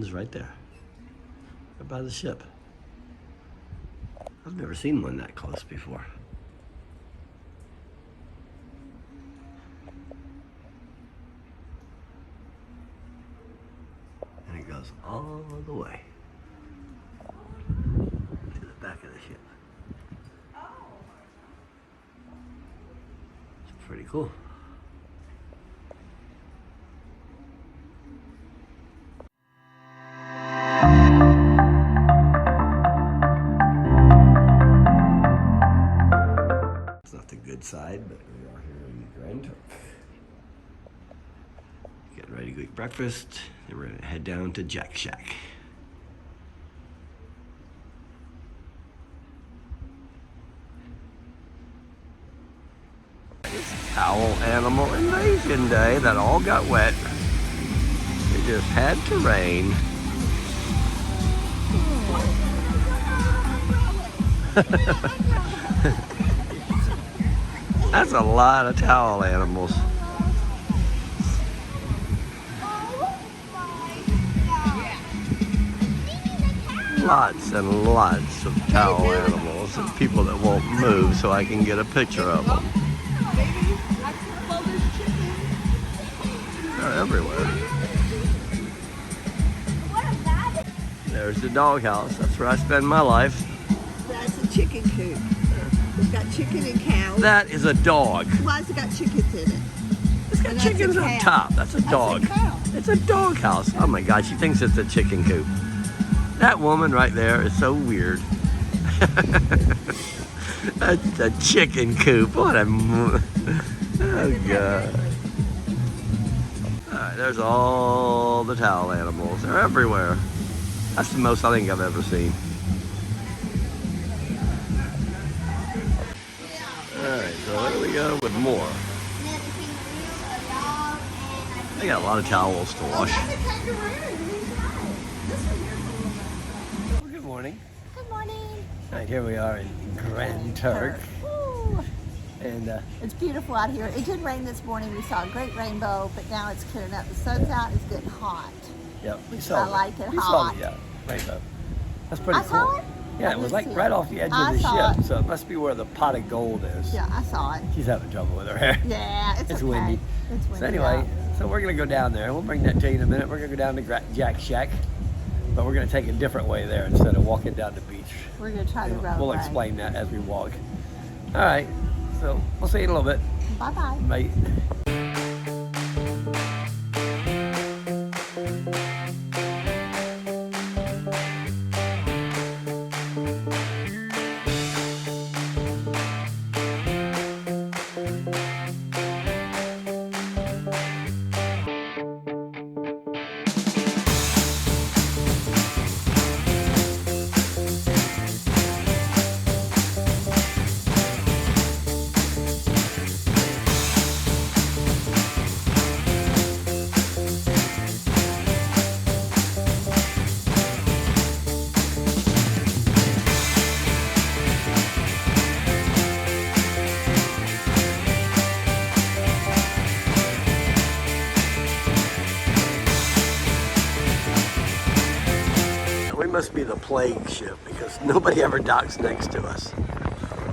is right there. Right by the ship. I've never seen one that close before. And it goes all the way to the back of the ship. It's pretty cool. It's not the good side, but we are here in Grand Turk. Getting ready to go eat breakfast, then we're gonna head down to Jack Shack. It's Towel Animal Invasion Day that all got wet. It just had to rain. That's a lot of towel animals. Lots and lots of towel animals and people that won't move so I can get a picture of them. They're everywhere. There's the doghouse. That's where I spend my life. That's a chicken coop. It's got chicken and cows. That is a dog. Why has it got chickens in it? It's got chickens up top. That's a dog. It's a dog house. Oh my God, she thinks it's a chicken coop. That woman right there is so weird. That's a chicken coop. What a... Oh God. Alright, there's all the towel animals. They're everywhere. That's the most I think I've ever seen. Alright, so there we go with more. They got a lot of towels to wash. Well, good morning. Good morning. Alright, here we are in Grand Turk. Ooh, And it's beautiful out here. It did rain this morning. We saw a great rainbow, but now it's clearing up. The sun's out. It's getting hot. yep, we saw I like it we hot. saw the rainbow. That's pretty I cool. saw it? Yeah, I it was did like see right it. off the edge I of the saw ship, it. so it must be where the pot of gold is. Yeah, I saw it. She's having trouble with her hair. Yeah, it's okay. windy. It's windy. So anyway, so we're gonna go down there. We'll bring that to you in a minute. We're gonna go down to Jack Shack, but we're gonna take a different way there instead of walking down the beach. We're gonna try the road. We'll explain that as we walk. All right, so we'll see you in a little bit. Bye bye. Bye. We must be the plague ship because nobody ever docks next to us.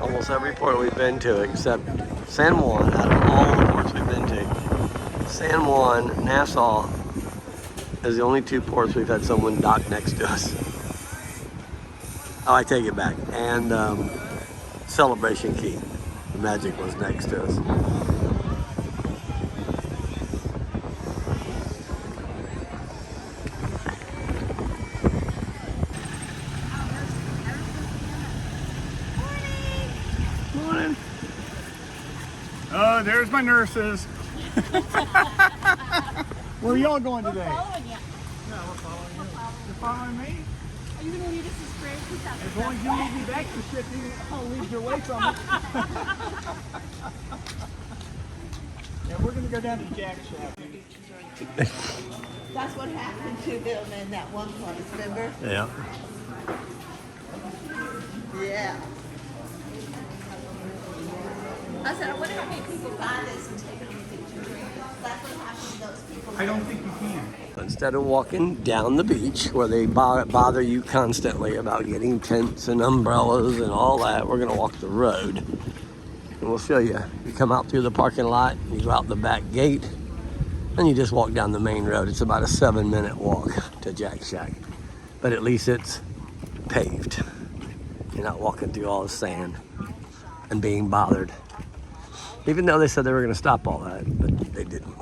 Almost every port we've been to except San Juan, out of all the ports we've been to, San Juan, Nassau is the only two ports we've had someone dock next to us. Oh, I take it back. And Celebration Key, the Magic was next to us. Morning. Oh, there's my nurses. Where are y'all going today? Following you. No, we're following you. You're following me? Are you gonna lead us to Spring? As long as you lead me back to ship, I'll lead you away from it. Yeah, we're gonna go down to Jack Shack. That's what happened to them in that one place, remember? Yeah. Yeah. I said, I wonder how many people buy this and take it to drink. That's what happened to those people. I don't think you can. Instead of walking down the beach where they bother you constantly about getting tents and umbrellas and all that, we're gonna walk the road. And we'll show you. You come out through the parking lot, you go out the back gate, and you just walk down the main road. It's about a 7-minute walk to Jack Shack. But at least it's paved. You're not walking through all the sand and being bothered. Even though they said they were gonna stop all that, but they didn't.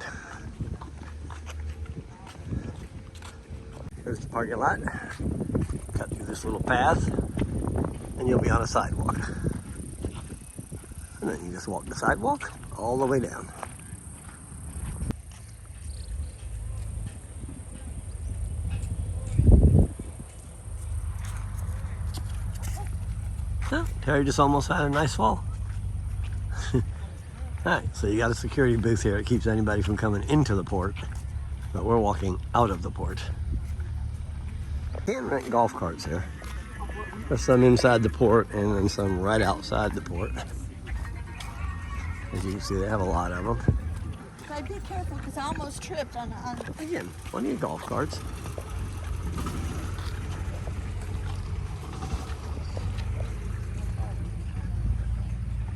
Here's the parking lot. Cut through this little path, and you'll be on a sidewalk. And then you just walk the sidewalk all the way down. Oh, Terry just almost had a nice fall. All right, so you got a security booth here. It keeps anybody from coming into the port, but we're walking out of the port. You can rent golf carts here. There's some inside the port and then some right outside the port. As you can see, they have a lot of them. So be careful because I almost tripped on Again, plenty of golf carts.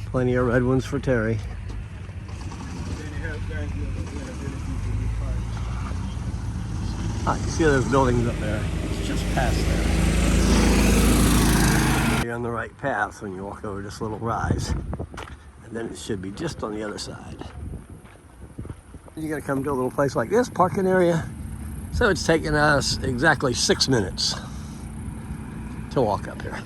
Plenty of red ones for Terry. Ah, you see those buildings up there? It's just past there. You're on the right path when you walk over this little rise. And then it should be just on the other side. You gotta come to a little place like this, parking area. So it's taken us exactly 6 minutes to walk up here.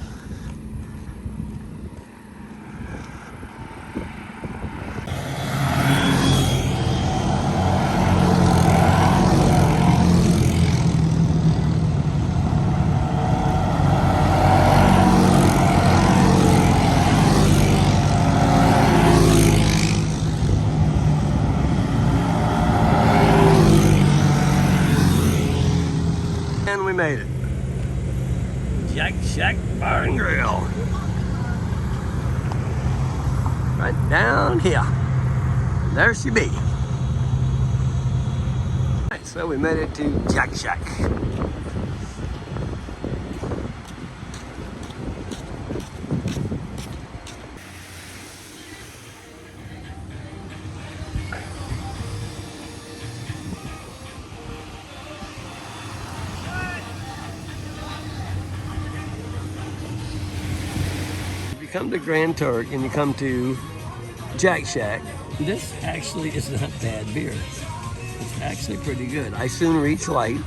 And we made it. Jack Shack Bar and Grill. Right down here. There she be. Right, so we made it to Jack Shack. Come to Grand Turk and you come to Jack Shack, this actually is not bad beer. It's actually pretty good. I Soon Reach Light,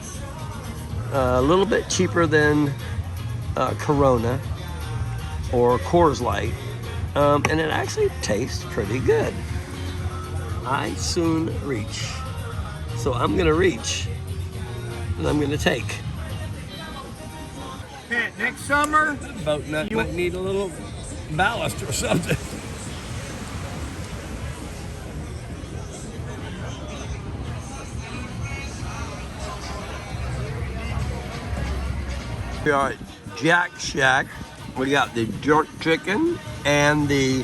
a little bit cheaper than Corona or Coors Light, and it actually tastes pretty good. I Soon Reach. So I'm gonna reach and I'm gonna take. Next summer, Boat nut might need a little ballast or something. We are at Jack Shack. We got the jerk chicken and the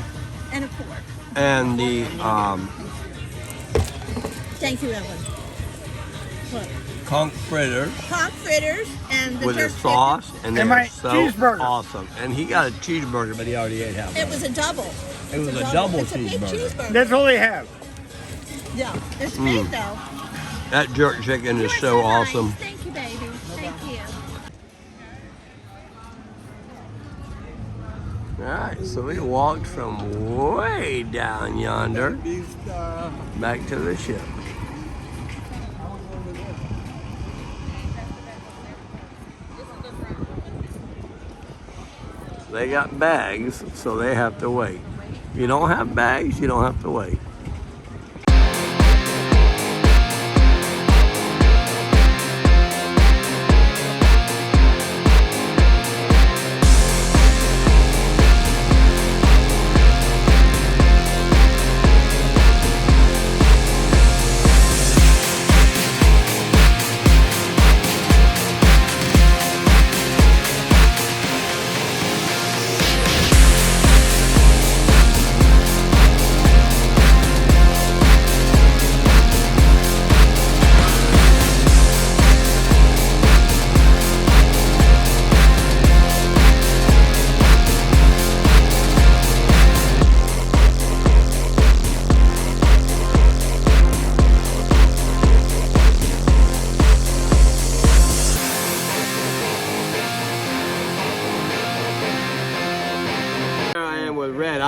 and a fork. Thank you, Ellen. What? conch fritters Conch fritters and the with a jerk sauce, and they're my so cheeseburger. awesome. And he got a cheeseburger, but he already ate half. Chicken. It was a double. It was a double It's a big cheeseburger. cheeseburger. that's all they have. Yeah, it's big though. That jerk chicken is You're so nice. awesome. Thank you, baby. Thank you. All right, so we walked from way down yonder back to the ship. They got bags, so they have to wait. If you don't have bags, you don't have to wait.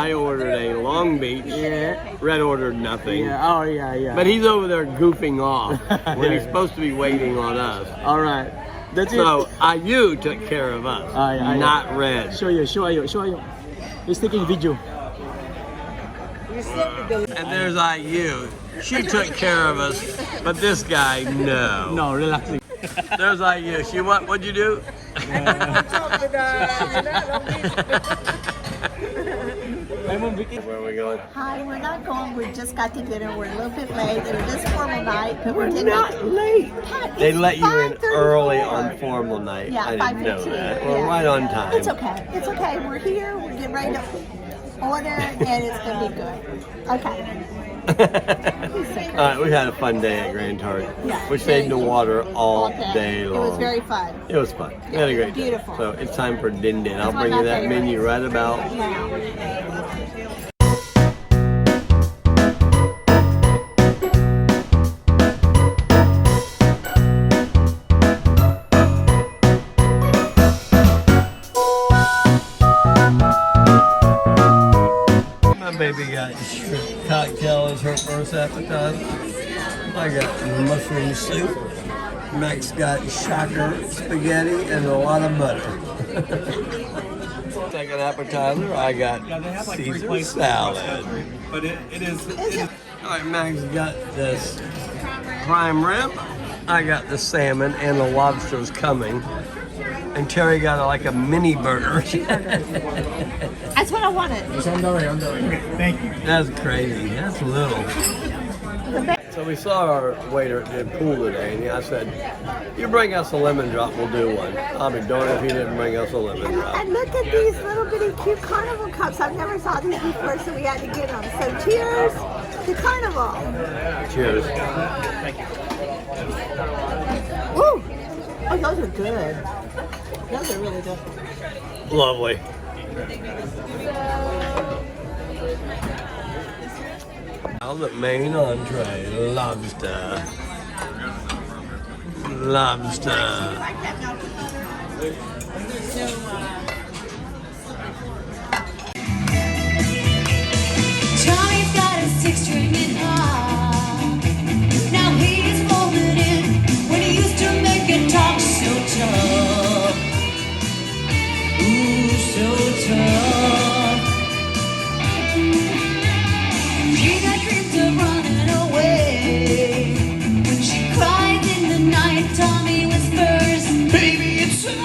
I ordered a Long Beach. Yeah. Red ordered nothing. Yeah. Oh, yeah, yeah. But he's over there goofing off when he's supposed to be waiting on us. All right. That's So it. you took care of us, yeah. not Red. Show you. He's taking video. And there's IU. She took care of us, but this guy, no. No, relaxing. There's IU. She what'd you do? Where are we going? Hi, we're not going. We just got to dinner. We're a little bit late. It is formal night, but We're we're not late. They It's let you in 5:34. early on formal night. Yeah, I didn't know 5:15. that. We're Yeah. right on time. It's okay. It's okay. We're here. We're getting ready to order, and it's gonna be good. Okay. All right, we had a fun day at Grand Turk. Yeah, We stayed in the water all day long. It was very fun. It was fun. We had a great day. Beautiful. So it's time for Din Din. I'll It's one bring of you my that favorites. menu right about Now. My baby got shrimp cocktail as her first appetizer. I got mushroom soup. Max got shocker spaghetti and a lot of butter. Second appetizer, I got Caesar salad. But it is. All right, Max got this prime rib. I got the salmon and the lobster's coming. And Terry got like a mini burger. That's what I wanted. Thank you. That's crazy. That's little. So we saw our waiter at the pool today, and I said, "You bring us a lemon drop, we'll do one." I'll be darned if he didn't bring us a lemon drop. And look at these little bitty cute carnival cups. I've never saw these before, so we had to get them. So cheers to Carnival. Cheers. Woo! Oh, those are good. Those are really good. Lovely. Now the main entree, lobster. Lobster. Johnny's got a six-string guitar. Now he's folded in when he used to make it talk so tough. Ooh, so tough. She got dreams of running away. When she cries in the night, Tommy whispers, "Baby, it's okay.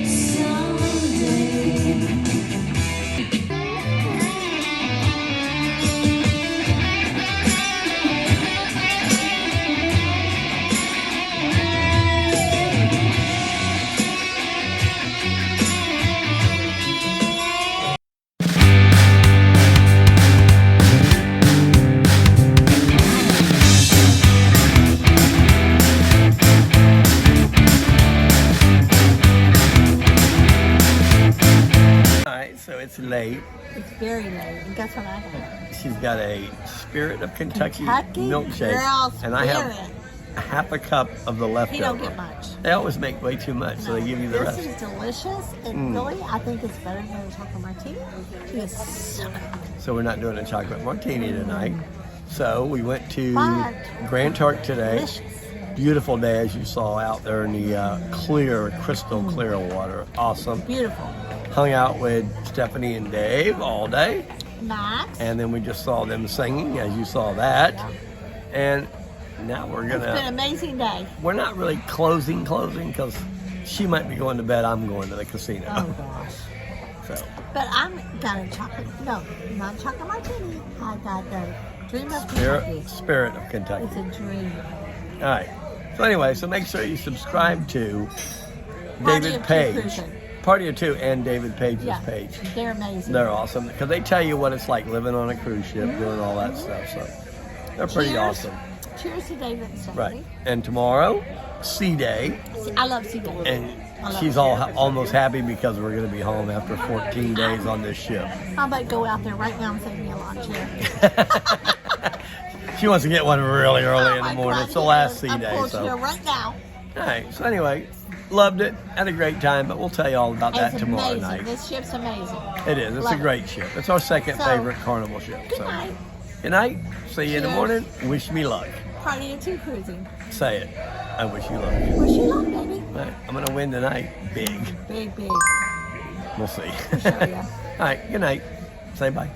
Someday." All right, so it's late. It's very late. And guess what I got? She's got a Spirit of Kentucky Kentucky milkshake, Girl and I have Spirit. a half a cup of the You leftover. don't get much. They always make way too much, so they give you the This rest. is delicious, and really, I think it's better than a chocolate martini. It is so good. So we're not doing a chocolate martini tonight. So we went to But- Grand Turk today. Delicious. Beautiful day, as you saw out there in the clear, crystal clear water. Awesome. Beautiful. Hung out with Stephanie and Dave all day, Max. and then we just saw them singing, as you saw that. And now we're It's been an gonna. amazing day. We're not really closing because she might be going to bed. I'm going to the casino. Oh gosh. So But I'm got a chocolate. No, not chocolate martini. I got the Dream of Spirit, Kentucky. Spirit of Kentucky. It's a dream. All right. So anyway, so make sure you subscribe to Party David of Two Paige, Cruising. Party of Two, and David Page's Yeah, page. they're amazing. They're awesome because they tell you what it's like living on a cruise ship, doing all that stuff. So they're pretty Cheers. awesome. Cheers to David and Stephanie. Right. And tomorrow, Sea Day, I love Seagull. and I love she's it. almost happy because we're going to be home after 14 days on this ship. I might go out there right now and save me a lawn chair. She wants to get one really early Oh in the my morning. God, It's the last sea I'm day. pulling So here right now. all right. So anyway, loved it. Had a great time, but we'll tell you all about that It's tomorrow amazing. night. This ship's amazing. It is. It's Love a it. great ship. It's our second So, favorite Carnival ship. Good night. Good night. See you in the Cheers. morning. Wish me luck. Party of two cruising. Say it. I wish you luck. Wish you luck, baby. All right, I'm gonna win tonight. Big. Big, big. We'll see. For sure, yeah. All right. Good night. Say bye.